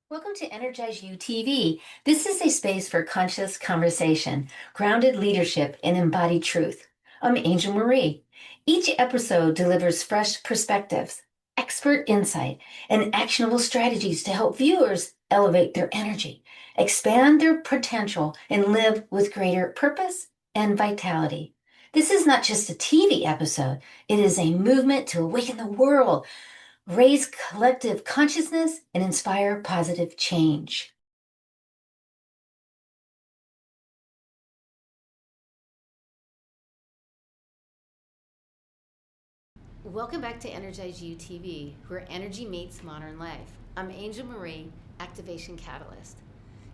Welcome to EnergizeUtv. This is a space for conscious conversation, grounded leadership, and embodied truth. I'm Angel Marie. Each episode delivers fresh perspectives, expert insight, and actionable strategies to help viewers elevate their energy, expand their potential, and live with greater purpose and vitality. This is not just a TV episode, it is a movement to awaken the world, raise collective consciousness, and inspire positive change. Welcome back to EnergizeUtv, where energy meets modern life. I'm Angel Marie, Activation Catalyst.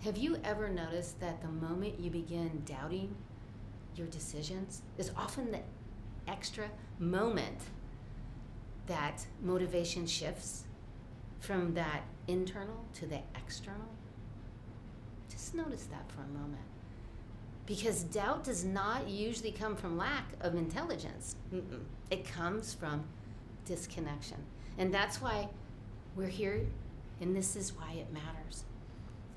Have you ever noticed that the moment you begin doubting your decisions is often the extra moment that motivation shifts from that internal to the external? Just notice that for a moment. Because doubt does not usually come from lack of intelligence. It comes from disconnection. And that's why we're here, and this is why it matters.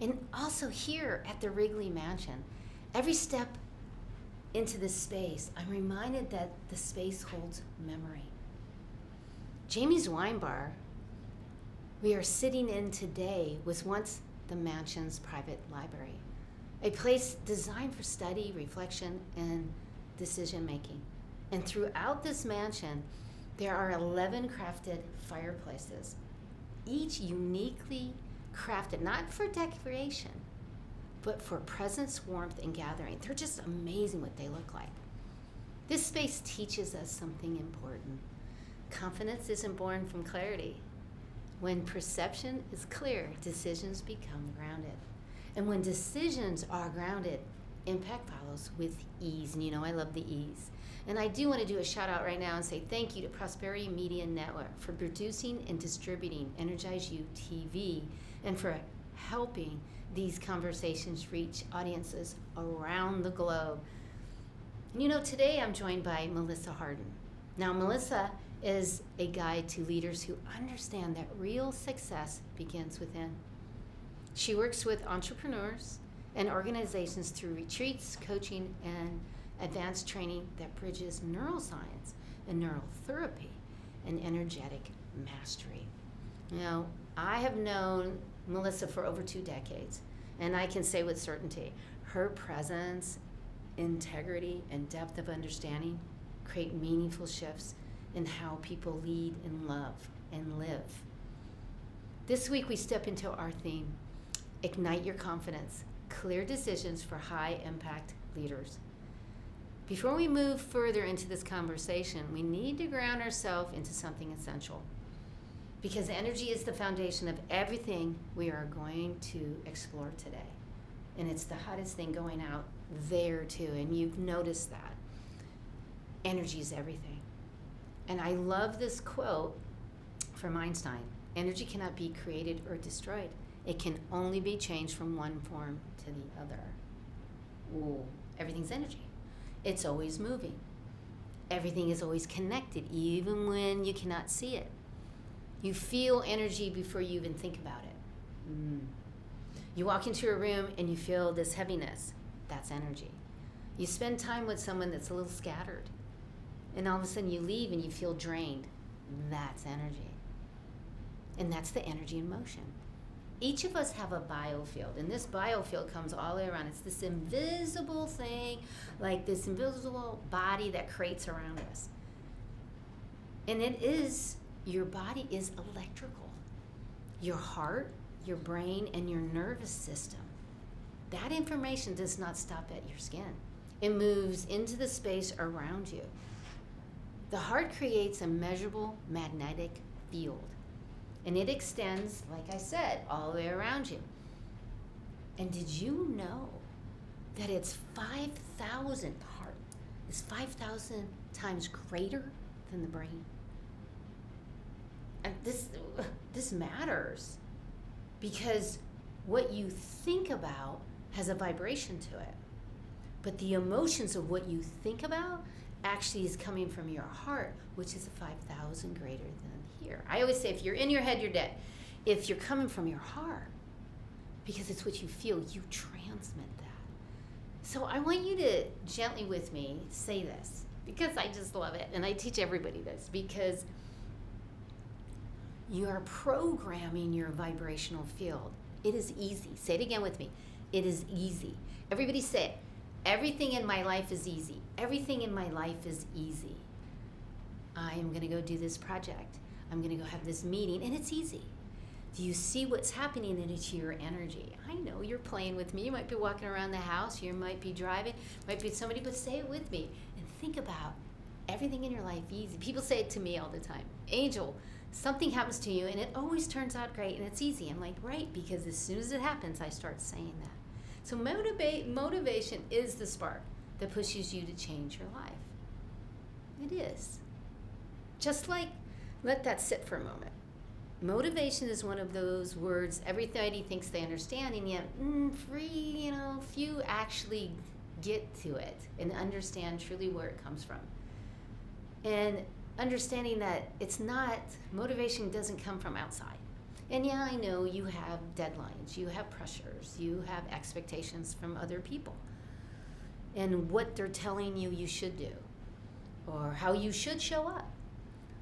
And also here at the Wrigley Mansion, every step into this space, I'm reminded that the space holds memory. Jamie's Wine Bar we are sitting in today was once the mansion's private library, a place designed for study, reflection, and decision making. And throughout this mansion, there are 11 crafted fireplaces, each uniquely crafted, not for decoration, but for presence, warmth, and gathering. They're just amazing what they look like. This space teaches us something important. Confidence isn't born from clarity. When perception is clear, decisions become grounded. And when decisions are grounded, impact follows with ease. And you know I love the ease. And I do want to do a shout out right now and say thank you to Prosperity Media Network for producing and distributing EnergizeUtv and for helping these conversations reach audiences around the globe. And you know, today I'm joined by Melissa Hardin. Now, Melissa is a guide to leaders who understand that real success begins within. She works with entrepreneurs and organizations through retreats, coaching, and advanced training that bridges neuroscience and neurotherapy and energetic mastery. Now, I have known Melissa for over 2 decades, and I can say with certainty, her presence, integrity, and depth of understanding create meaningful shifts in how people lead and love and live. This week we step into our theme, Ignite Your Confidence, Clear Decisions for High Impact Leaders. Before we move further into this conversation, we need to ground ourselves into something essential, because energy is the foundation of everything we are going to explore today. And it's the hottest thing going out there too, and you've noticed that. Energy is everything. And I love this quote from Einstein. Energy cannot be created or destroyed. It can only be changed from one form to the other. Ooh, everything's energy. It's always moving. Everything is always connected, even when you cannot see it. You feel energy before you even think about it. You walk into a room and you feel this heaviness. That's energy. You spend time with someone that's a little scattered, and all of a sudden you leave and you feel drained. That's energy. And that's the energy in motion. Each of us have a biofield, and this biofield comes all the way around. It's this invisible thing, like this invisible body that creates around us. And your body is electrical. Your heart, your brain, and your nervous system. That information does not stop at your skin. It moves into the space around you. The heart creates a measurable magnetic field, and it extends, like I said, all the way around you. And did you know that it's 5,000 times greater than the brain? And this matters, because what you think about has a vibration to it. But the emotions of what you think about actually is coming from your heart, which is 5,000 greater than here. I always say, if you're in your head, you're dead. If you're coming from your heart, because it's what you feel. You transmit that. So I want you to gently with me say this, because I just love it. And I teach everybody this, because you are programming your vibrational field. It is easy. Say it again with me. It is easy. Everybody say it. Everything in my life is easy. Everything in my life is easy. I am going to go do this project. I'm going to go have this meeting, and it's easy. Do you see what's happening into your energy? I know you're playing with me. You might be walking around the house. You might be driving. Might be somebody, but say it with me. And think about everything in your life easy. People say it to me all the time. Angel, something happens to you, and it always turns out great, and it's easy. I'm like, right, because as soon as it happens, I start saying that. So motivation is the spark that pushes you to change your life. It is. Just like, let that sit for a moment. Motivation is one of those words everybody thinks they understand, and yet few actually get to it and understand truly where it comes from. And understanding that it's not, motivation doesn't come from outside. And yeah, I know you have deadlines, you have pressures, you have expectations from other people, and what they're telling you you should do, or how you should show up,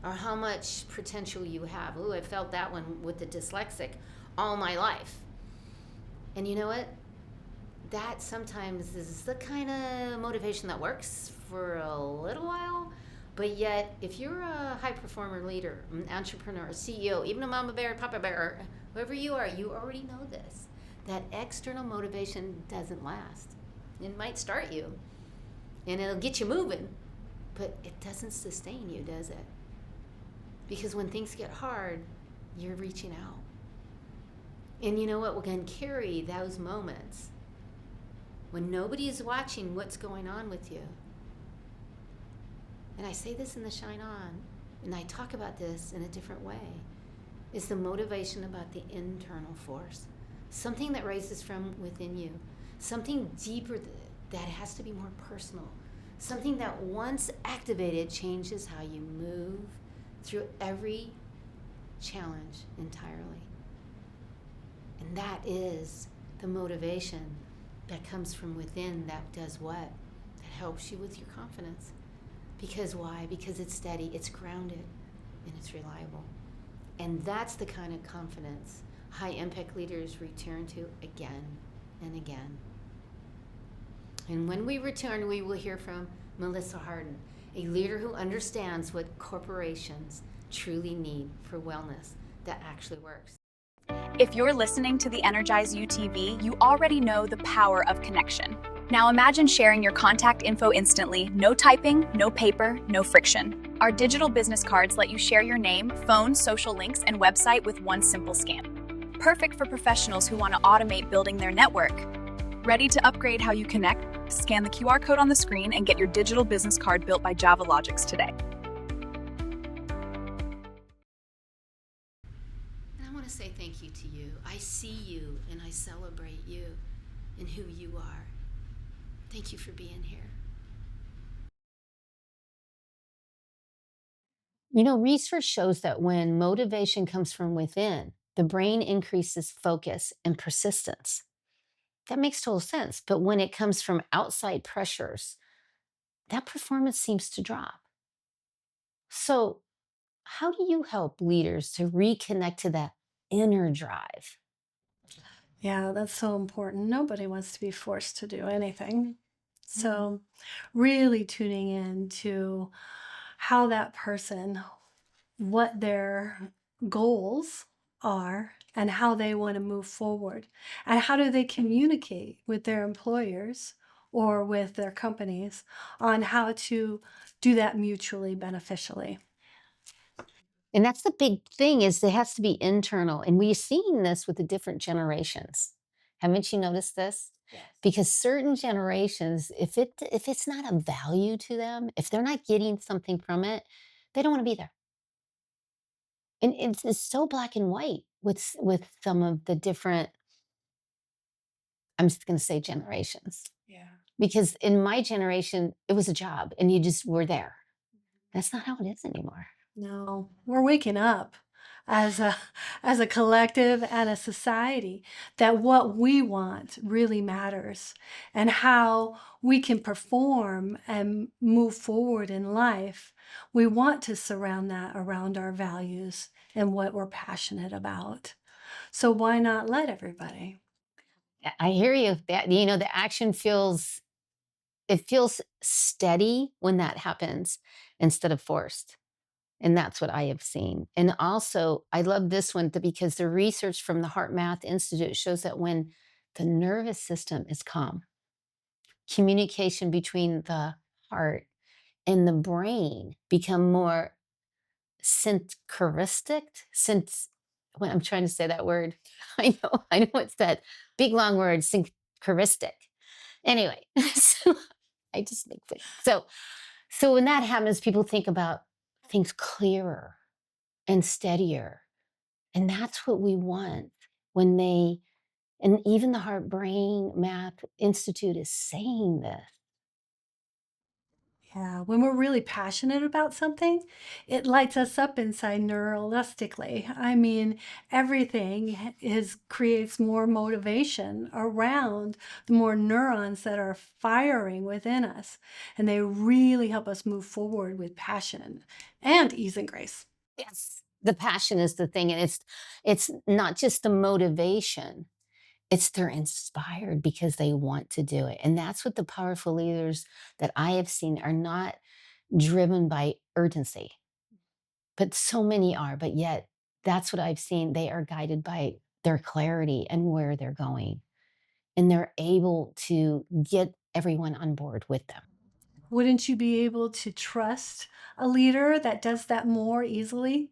or how much potential you have. Ooh, I felt that one with the dyslexic all my life. And you know what? That sometimes is the kind of motivation that works for a little while, but yet if you're a high performer leader, an entrepreneur, a CEO, even a mama bear, papa bear, whoever you are, you already know this. That external motivation doesn't last. It might start you, and it'll get you moving, but it doesn't sustain you, does it? Because when things get hard, you're reaching out. And you know what? We can carry those moments when nobody is watching what's going on with you. And I say this in the Shine On, and I talk about this in a different way. It's the motivation about the internal force. Something that rises from within you. Something deeper that has to be more personal. Something that once activated changes how you move through every challenge entirely. And that is the motivation that comes from within that does what? That helps you with your confidence. Because why? Because it's steady, it's grounded, and it's reliable. And that's the kind of confidence high impact leaders return to again and again. And when we return, we will hear from Melissa Hardin, a leader who understands what corporations truly need for wellness that actually works. If you're listening to the EnergizeUtv, you already know the power of connection. Now imagine sharing your contact info instantly, no typing, no paper, no friction. Our digital business cards let you share your name, phone, social links, and website with one simple scan. Perfect for professionals who want to automate building their network. Ready to upgrade how you connect? Scan the QR code on the screen and get your digital business card built by JavaLogix today. And I want to say thank you to you. I see you and I celebrate you and who you are. Thank you for being here. You know, research shows that when motivation comes from within, the brain increases focus and persistence. That makes total sense. But when it comes from outside pressures, that performance seems to drop. So, how do you help leaders to reconnect to that inner drive? Yeah, that's so important. Nobody wants to be forced to do anything. So, really tuning in to how that person, what their goals are, and how they want to move forward, and how do they communicate with their employers or with their companies on how to do that mutually beneficially. And that's the big thing is it has to be internal. And we've seen this with the different generations. Haven't you noticed this? Yes. Because certain generations, if it's not a value to them, if they're not getting something from it, they don't want to be there. And it's so black and white with some of the different, I'm just going to say generations. Yeah. Because in my generation, it was a job and you just were there. That's not how it is anymore. No, we're waking up. as a as a collective and a society, that what we want really matters, and how we can perform and move forward in life. We want to surround that around our values and what we're passionate about. So why not let everybody? I hear you. That, the action feels steady when that happens instead of forced. And that's what I have seen. And also, I love this one because the research from the Heart Math Institute shows that when the nervous system is calm, communication between the heart and the brain become more synchronistic. When I'm trying to say that word, I know it's that big long word, synchronistic. Anyway, so I just make fun. So when that happens, people think about things clearer and steadier. And that's what we want when and even the Heart Brain Math Institute is saying this. Yeah, when we're really passionate about something, it lights us up inside neuralistically. I mean, everything is creates more motivation around the more neurons that are firing within us, and they really help us move forward with passion and ease and grace. Yes. The passion is the thing. And it's not just the motivation. It's they're inspired because they want to do it. And that's what the powerful leaders that I have seen are not driven by urgency. But so many are, but yet that's what I've seen. They are guided by their clarity and where they're going. And they're able to get everyone on board with them. Wouldn't you be able to trust a leader that does that more easily?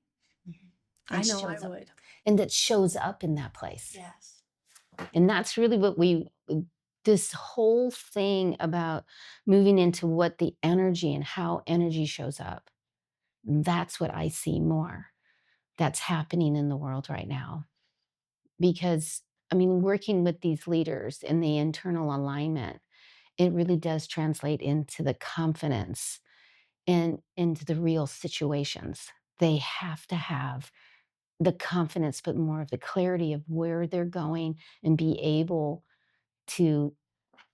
I And know I shows up. would. And that shows up in that place. Yes. And that's really what this whole thing about moving into what the energy and how energy shows up. That's what I see more that's happening in the world right now. Because, I mean, working with these leaders in the internal alignment, it really does translate into the confidence and into the real situations. They have to have the confidence, but more of the clarity of where they're going and be able to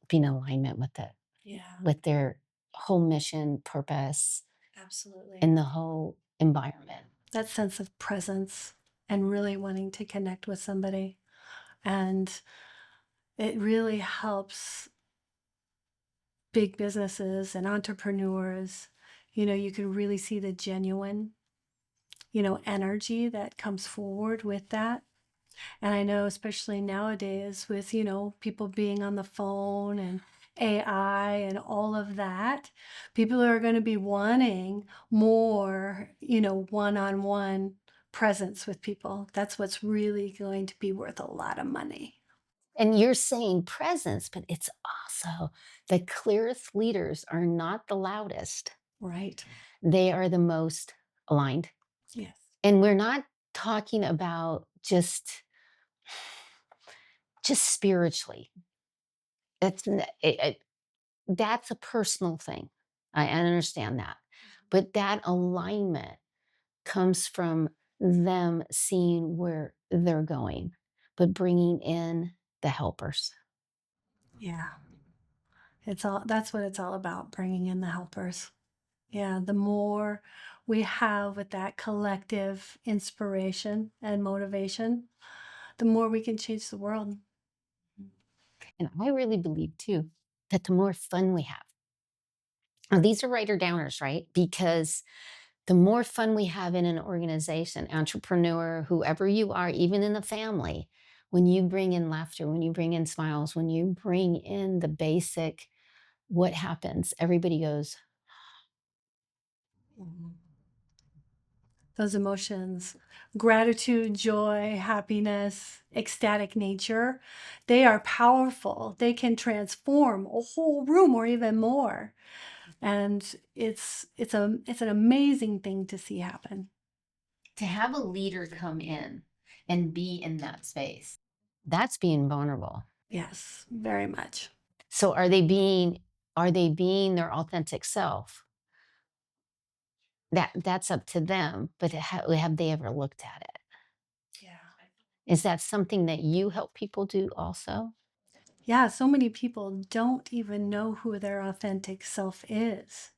be in alignment with it, Yeah, with their whole mission, purpose, absolutely. and the whole environment. That sense of presence and really wanting to connect with somebody. And it really helps big businesses and entrepreneurs. You can really see the genuine, energy that comes forward with that. And I know, especially nowadays, with, people being on the phone and AI and all of that, people are going to be wanting more, one on one presence with people. That's what's really going to be worth a lot of money. And you're saying presence, but it's also the clearest leaders are not the loudest. Right. They are the most aligned. Yes. And we're not talking about just spiritually. That's a personal thing. I understand that. But that alignment comes from them seeing where they're going, but bringing in the helpers. Yeah. That's what it's all about, bringing in the helpers. Yeah, the more we have with that collective inspiration and motivation, the more we can change the world. And I really believe too that the more fun we have, now these are writer downers, right? Because the more fun we have in an organization, entrepreneur, whoever you are, even in the family, when you bring in laughter, when you bring in smiles, when you bring in the basic, what happens? Everybody goes, Mhm. Those emotions, gratitude, joy, happiness, ecstatic nature, they are powerful. They can transform a whole room or even more. And it's an amazing thing to see happen. to have a leader come in and be in that space, that's being vulnerable. Yes, very much. So are they being their authentic self? That's up to them, but have they ever looked at it? Is that something that you help people do also? Yeah, so many people don't even know who their authentic self is.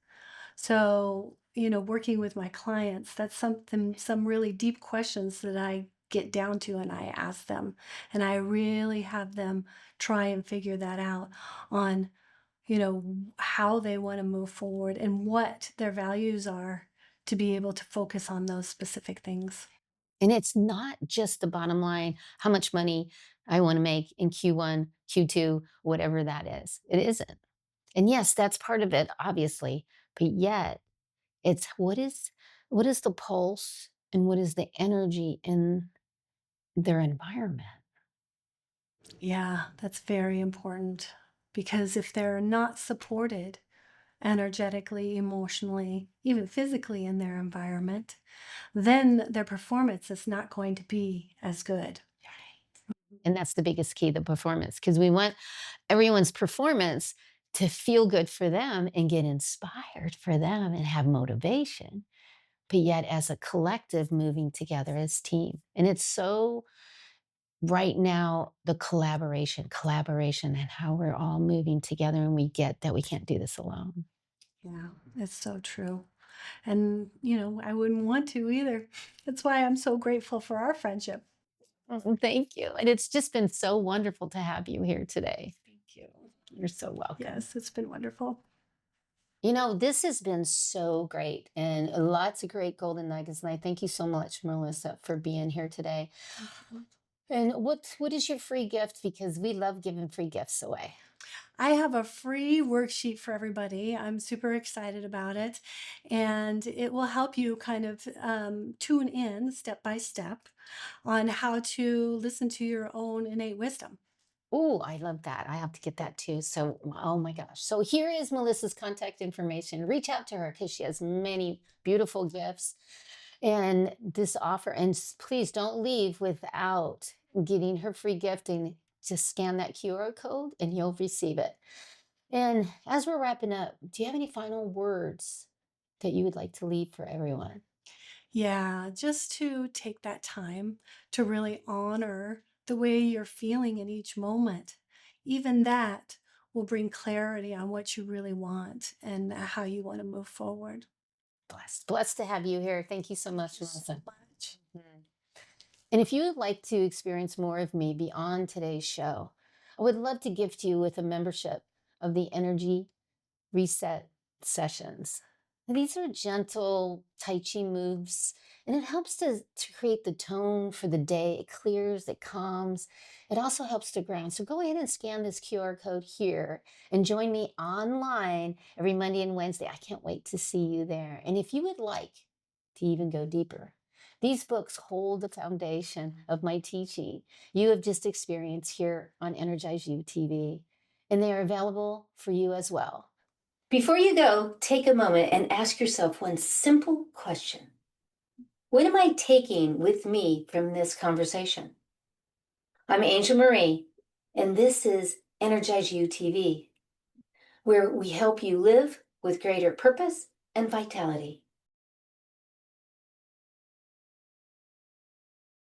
So, working with my clients, that's some really deep questions that I get down to and I ask them. And I really have them try and figure that out on, how they want to move forward and what their values are to be able to focus on those specific things. And it's not just the bottom line, how much money I want to make in Q1, Q2, whatever that is. It isn't. And yes, that's part of it, obviously. But yet, it's what is the pulse and what is the energy in their environment? Yeah, that's very important because if they're not supported energetically, emotionally, even physically in their environment, then their performance is not going to be as good. And that's the biggest key, the performance, because we want everyone's performance to feel good for them and get inspired for them and have motivation. But yet, as a collective, moving together as team. And it's so right now, the collaboration, and how we're all moving together, and we get that we can't do this alone. Yeah, it's so true. And, I wouldn't want to either. That's why I'm so grateful for our friendship. Thank you. And it's just been so wonderful to have you here today. Thank you. You're so welcome. Yes, it's been wonderful. This has been so great and lots of great golden nuggets. And I thank you so much, Melissa, for being here today. And what is your free gift? Because we love giving free gifts away. I have a free worksheet for everybody. I'm super excited about it. And it will help you kind of tune in step by step on how to listen to your own innate wisdom. Oh, I love that. I have to get that too. So, oh my gosh. So here is Melissa's contact information. Reach out to her because she has many beautiful gifts and this offer. And please don't leave without getting her free gift, and just scan that QR code and you'll receive it. And as we're wrapping up, do you have any final words that you would like to leave for everyone? Yeah, just to take that time to really honor the way you're feeling in each moment. Even that will bring clarity on what you really want and how you want to move forward. Blessed to have you here. Thank you so much, So Melissa. much. Mhm. And if you would like to experience more of me beyond today's show, I would love to gift you with a membership of the Energy Reset Sessions. And these are gentle Tai Chi moves, and it helps to create the tone for the day. It clears, it calms. It also helps to ground. So go ahead and scan this QR code here and join me online every Monday and Wednesday. I can't wait to see you there. And if you would like to even go deeper, these books hold the foundation of my teaching you have just experienced here on Energize You TV, and they are available for you as well. Before you go, take a moment and ask yourself one simple question. What am I taking with me from this conversation? I'm Angel Marie, and this is Energize You TV, where we help you live with greater purpose and vitality.